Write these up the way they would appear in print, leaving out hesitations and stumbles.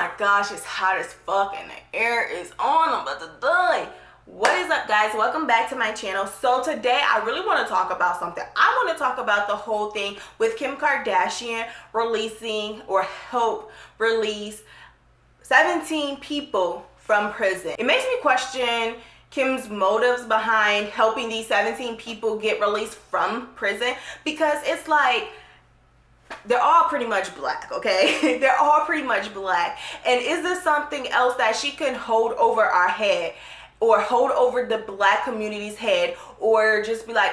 my gosh, it's hot as fuck and the air is on. I'm about to die. What is up, guys? Welcome back to my channel. So today I really want to talk about something. I want to talk about the whole thing with Kim Kardashian releasing or help release 17 people from prison. It makes me question Kim's motives behind helping these 17 people get released from prison, because it's like they're all pretty much black, okay? They're all pretty much black. And is this something else that she can hold over our head, or hold over the black community's head, or just be like,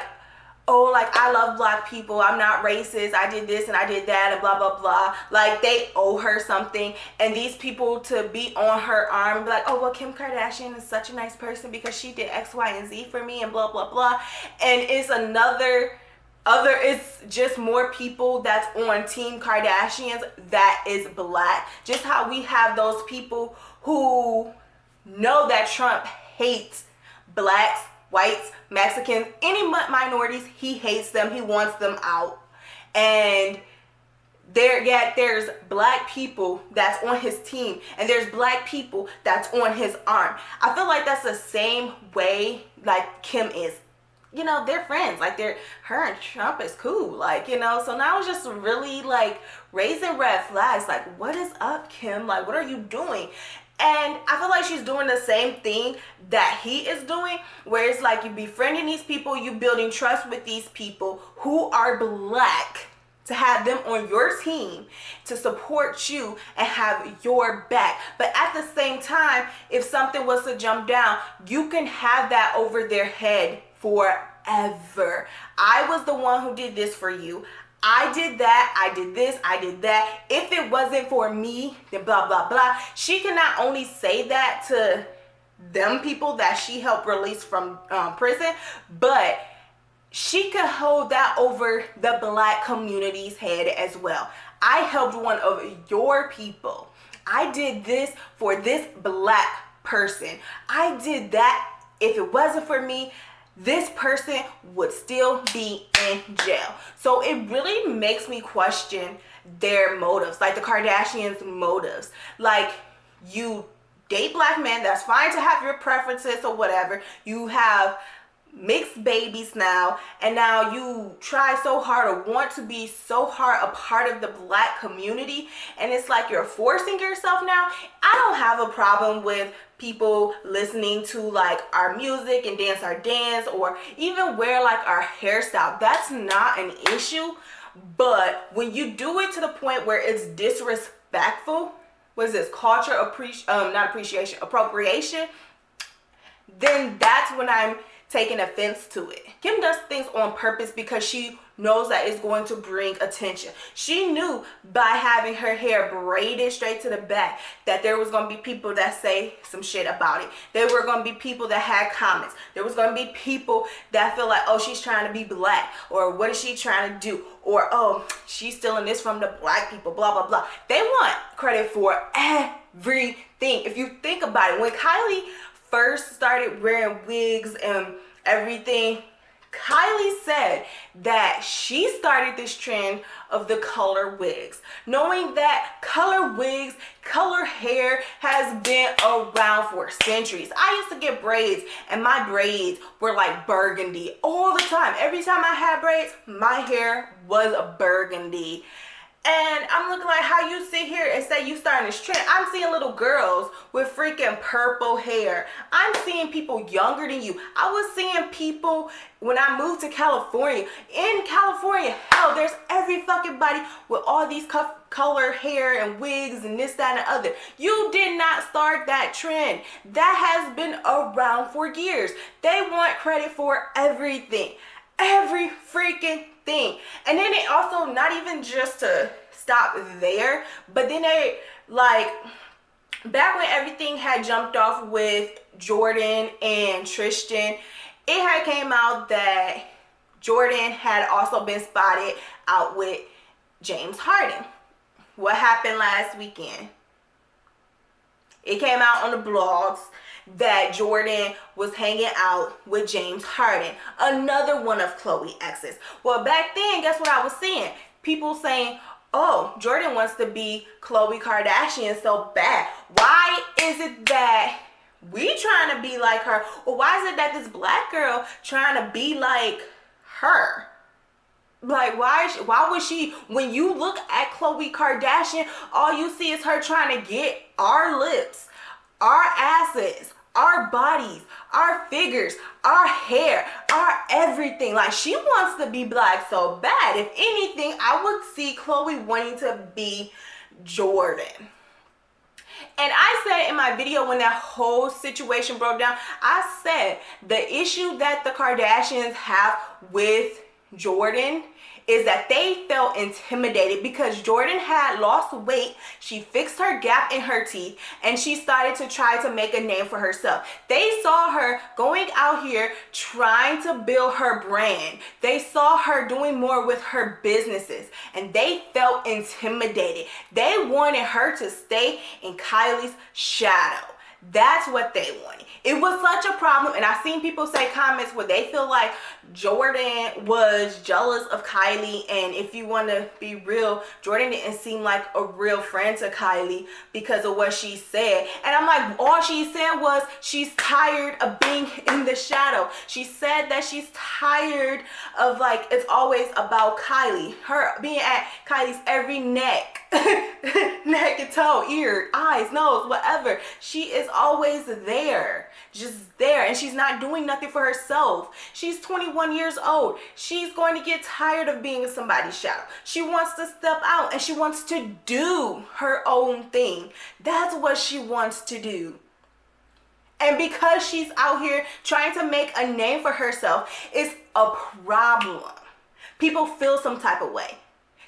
oh, like, I love black people, I'm not racist, I did this and I did that and blah blah blah, like they owe her something, and these people to be on her arm and be like, oh well, Kim Kardashian is such a nice person because she did X, Y, and Z for me and blah blah blah. And it's it's just more people that's on Team Kardashians that is black. Just how we have those people who know that Trump hates blacks, whites, Mexicans, any minorities. He hates them, he wants them out. And there's black people that's on his team, and there's black people that's on his arm. I feel like that's the same way like Kim is. You know, they're friends, like her and Trump is cool, like, you know. So now it's just really like raising red flags, like, what is up, Kim? Like, what are you doing? And I feel like she's doing the same thing that he is doing, where it's like you befriending these people, you building trust with these people who are black, to have them on your team, to support you and have your back. But at the same time, if something was to jump down, you can have that over their head forever. I was the one who did this for you. I did that, I did this, I did that. If it wasn't for me, then blah, blah, blah. She can not only say that to them people that she helped release from prison, but she could hold that over the black community's head as well. I helped one of your people. I did this for this black person. I did that. If it wasn't for me, this person would still be in jail. So it really makes me question their motives, like the Kardashians' motives. Like, you date black men, that's fine to have your preferences or whatever. You have mixed babies now, and now you try so hard or want to be so hard a part of the black community, and it's like you're forcing yourself now. I don't have a problem with people listening to like our music and dance our dance, or even wear like our hairstyle. That's not an issue. But when you do it to the point where it's disrespectful, what is this, culture appropriation, then that's when I'm taking offense to it. Kim does things on purpose because she knows that it's going to bring attention. She knew by having her hair braided straight to the back that there was going to be people that say some shit about it. There were going to be people that had comments. There was going to be people that feel like, oh, she's trying to be black, or what is she trying to do, or oh, she's stealing this from the black people, blah blah blah. They want credit for everything. If you think about it, when Kylie first started wearing wigs and everything, Kylie said that she started this trend of the color wigs, knowing that color wigs, color hair has been around for centuries. I used to get braids, and my braids were like burgundy all the time. Every time I had braids, my hair was a burgundy. And I'm looking like, how you sit here and say you starting this trend? I'm seeing little girls with freaking purple hair. I'm seeing people younger than you. I was seeing people when I moved to California. In California, hell, there's every fucking body with all these color hair and wigs and this, that, and the other. You did not start that trend. That has been around for years. They want credit for everything. Every freaking thing. And then they also, not even just to stop there, but then they, like, back when everything had jumped off with Jordan and Tristan, it had came out that Jordan had also been spotted out with James Harden. What happened last weekend? It came out on the blogs that Jordan was hanging out with James Harden, another one of Khloe's exes. Well, back then, guess what I was seeing? People saying, oh, Jordan wants to be Khloe Kardashian so bad. Why is it that we trying to be like her? Or why is it that this black girl trying to be like her? Like, why would she, when you look at Khloe Kardashian, all you see is her trying to get our lips, our asses, our bodies, our figures, our hair, our everything. Like, she wants to be black so bad. If anything, I would see Khloe wanting to be Jordan. And I said in my video when that whole situation broke down, I said the issue that the Kardashians have with Jordan is that they felt intimidated because Jordan had lost weight. She fixed her gap in her teeth and she started to try to make a name for herself. They saw her going out here trying to build her brand. They saw her doing more with her businesses and they felt intimidated. They wanted her to stay in Kylie's shadow. That's what they wanted. It was such a problem, and I've seen people say comments where they feel like Jordan was jealous of Kylie, and if you want to be real, Jordan didn't seem like a real friend to Kylie because of what she said. And I'm like, all she said was she's tired of being in the shadow. She said that she's tired of, like, it's always about Kylie. Her being at Kylie's every neck, neck and toe, ear, eyes, nose, whatever. She is always there, just there, and she's not doing nothing for herself. She's 21 years old. She's going to get tired of being in somebody's shadow. She wants to step out and she wants to do her own thing. That's what she wants to do. And because she's out here trying to make a name for herself, it's a problem. People feel some type of way.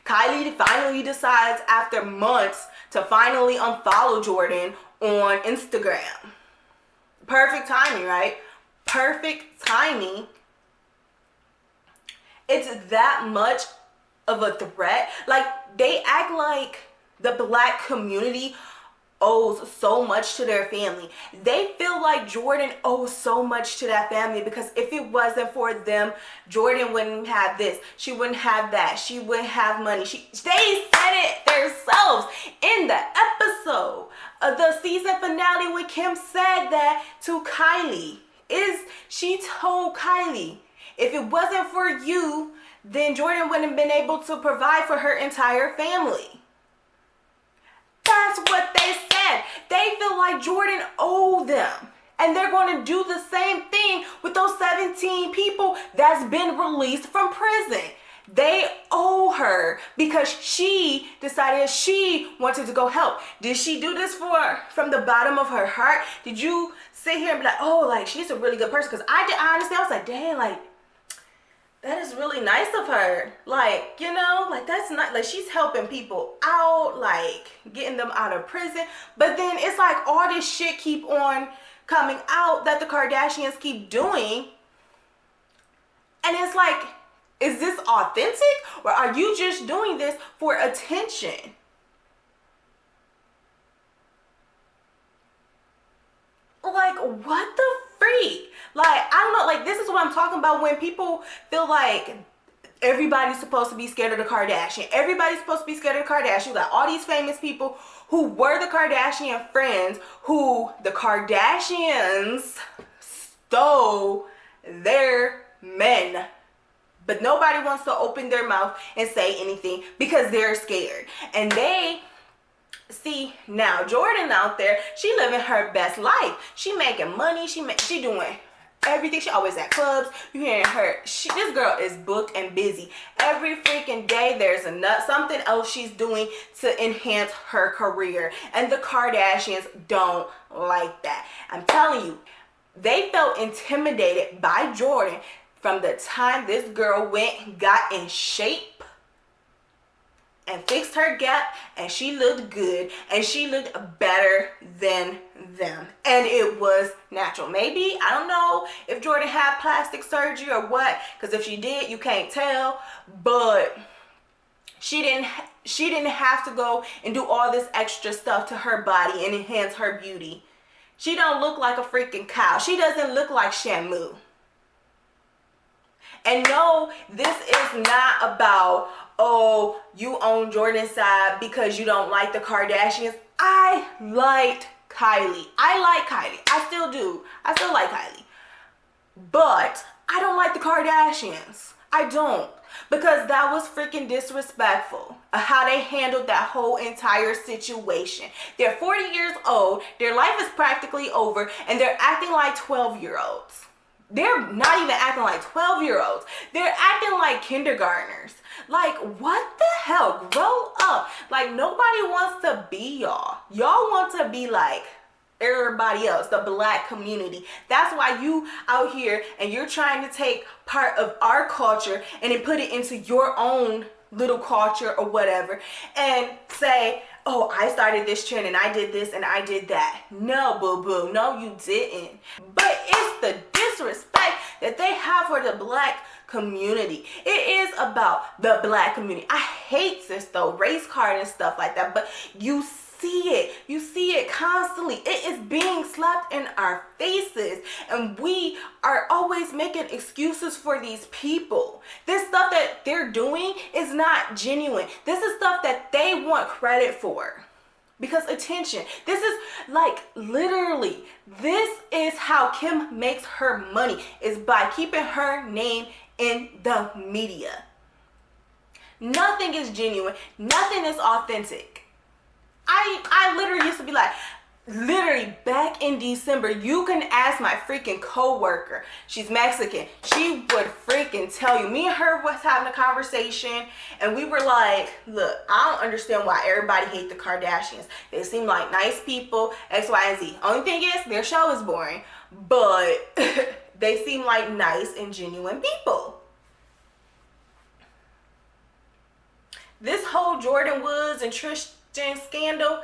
Kylie finally decides after months to finally unfollow Jordan on Instagram. Perfect timing, right? Perfect timing. It's that much of a threat. Like, they act like the black community owes so much to their family. They feel like Jordan owes so much to that family because if it wasn't for them, Jordan wouldn't have this, she wouldn't have that, she wouldn't have money. They said it themselves in the episode of the season finale when Kim said that to Kylie. She told Kylie, if it wasn't for you, then Jordan wouldn't have been able to provide for her entire family. That's what they said. They feel like Jordan owed them. And they're going to do the same thing with those 17 people that's been released from prison. They owe her because she decided she wanted to go help. Did she do this from the bottom of her heart? Did you sit here and be like, oh, like, she's a really good person? Because honestly, I was like, dang, like, that is really nice of her. Like, you know, like, that's not, like, she's helping people out, like, getting them out of prison. But then it's like all this shit keep on coming out that the Kardashians keep doing. And it's like, is this authentic? Or are you just doing this for attention? Like, what the freak? Like, I don't know, like, this is what I'm talking about when people feel like everybody's supposed to be scared of the Kardashian. Everybody's supposed to be scared of the Kardashian. You got all these famous people who were the Kardashian friends who the Kardashians stole their men. But nobody wants to open their mouth and say anything because they're scared. And they see now Jordan out there, she living her best life. She making money, she doing everything. She always at clubs. You hearing her, this girl is booked and busy. Every freaking day there's something else she's doing to enhance her career. And the Kardashians don't like that. I'm telling you, they felt intimidated by Jordan from the time this girl got in shape and fixed her gap, and she looked good, and she looked better than them. And it was natural. Maybe, I don't know if Jordan had plastic surgery or what, because if she did, you can't tell, but she didn't have to go and do all this extra stuff to her body and enhance her beauty. She don't look like a freaking cow. She doesn't look like Shamu. And no, this is not about, oh, you own Jordan's side because you don't like the Kardashians. I liked Kylie. I like Kylie. I still do. I still like Kylie. But I don't like the Kardashians. I don't. Because that was freaking disrespectful of how they handled that whole entire situation. They're 40 years old. Their life is practically over. And they're acting like 12-year-olds. They're not even acting like 12-year-olds. They're acting like kindergartners. Like, what the hell? Grow up. Like, nobody wants to be y'all. Y'all want to be like everybody else, the black community. That's why you out here and you're trying to take part of our culture and then put it into your own little culture or whatever and say, oh, I started this trend and I did this and I did that. No, boo-boo. No, you didn't. But it's the disrespect that they have for the black community. It is about the black community. I hate this though, race card and stuff like that, but you see it. You see it constantly. It is being slapped in our faces, and we are always making excuses for these people. This stuff that they're doing is not genuine. This is stuff that they want credit for. Because attention, this is like literally, this is how Kim makes her money, is by keeping her name in the media. Nothing is genuine. Nothing is authentic. I literally used to be like, literally back in December, you can ask my freaking co-worker. She's Mexican. She would freaking tell you. Me and her was having a conversation and we were like, look, I don't understand why everybody hates the Kardashians. They seem like nice people, X, Y, and Z. Only thing is, their show is boring, but they seem like nice and genuine people. This whole Jordan Woods and Tristan scandal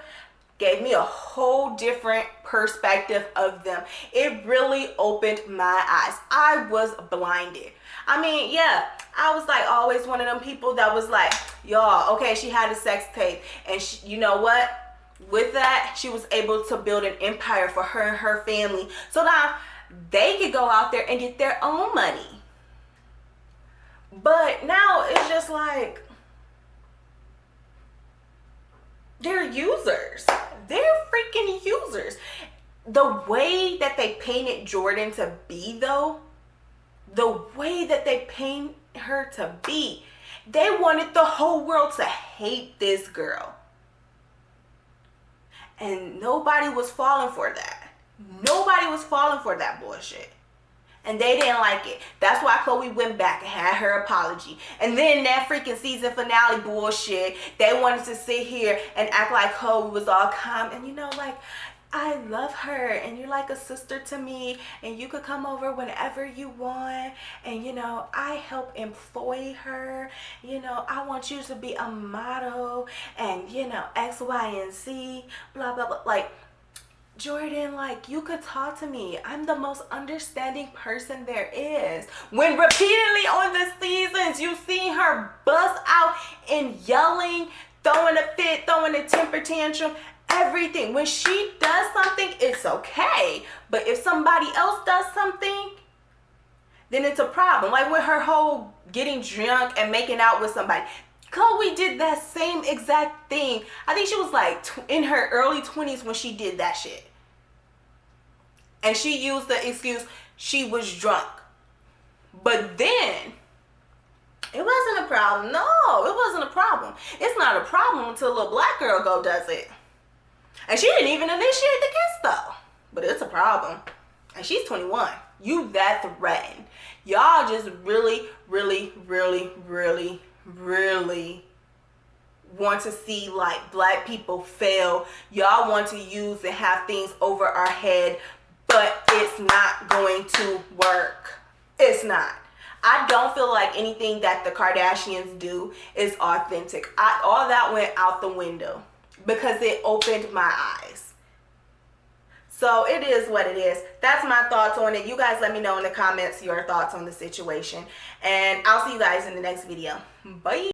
gave me a whole different perspective of them. It really opened my eyes. I was blinded. I mean, yeah, I was like always one of them people that was like, y'all, okay, she had a sex tape, and she, you know what? With that, she was able to build an empire for her and her family. So now they could go out there and get their own money. But now it's just like, they're users. They're freaking users. The way that they painted Jordan to be, though, the way that they paint her to be, they wanted the whole world to hate this girl. And nobody was falling for that. Nobody was falling for that bullshit. And they didn't like it. That's why Khloe went back and had her apology. And then that freaking season finale bullshit, they wanted to sit here and act like Khloe was all calm. And you know, like, I love her and you're like a sister to me and you could come over whenever you want. And, you know, I help employ her. You know, I want you to be a model and, you know, X, Y, and Z, blah, blah, blah. Like, Jordan, like, you could talk to me. I'm the most understanding person there is. When repeatedly on the seasons, you see her bust out in yelling, throwing a fit, throwing a temper tantrum, everything. When she does something, it's okay. But if somebody else does something, then it's a problem. Like with her whole getting drunk and making out with somebody. Khloe did that same exact thing. I think she was like in her early 20s when she did that shit. And she used the excuse she was drunk. But then, it wasn't a problem. No, it wasn't a problem. It's not a problem until a little black girl does it. And she didn't even initiate the kiss though. But it's a problem. And she's 21. You that threatened. Y'all just really, really, really, really, really want to see like black people fail. Y'all want to use and have things over our head, but it's not going to work. It's not. I don't feel like anything that the Kardashians do is authentic. All that went out the window because it opened my eyes. So it is what it is. That's my thoughts on it. You guys let me know in the comments your thoughts on the situation. And I'll see you guys in the next video. Bye.